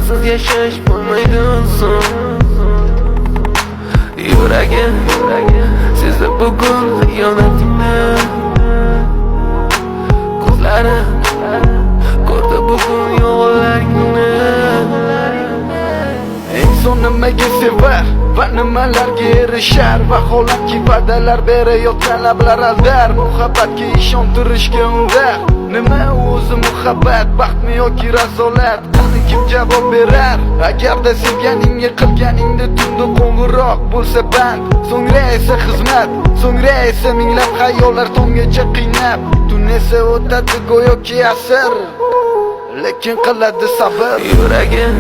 sensiz yashash bo'lmaydi uzun. Yuragim sezdi bugun xiyonatingni, ko'zlarim ko'rdi bugun yolg'onlaringni. Inson nimaga sevar va nimalarga erishar? Vaholanki va'dalar berayotgan lablar aldar. Muhabbatga ishontirishga undar. Nima o'zi muhabbat, baxtmi yoki razolat? Qani kim javob berar? Agarda sevganingga qilganingda tunda qo'ng'iroq bo'lsa band, so'ngra esa xizmat, so'ngra esa minglab xayollar tonggacha qiynab, tun esa o'tadi go'yoki asr, lekin qiladi sabr. Yuragim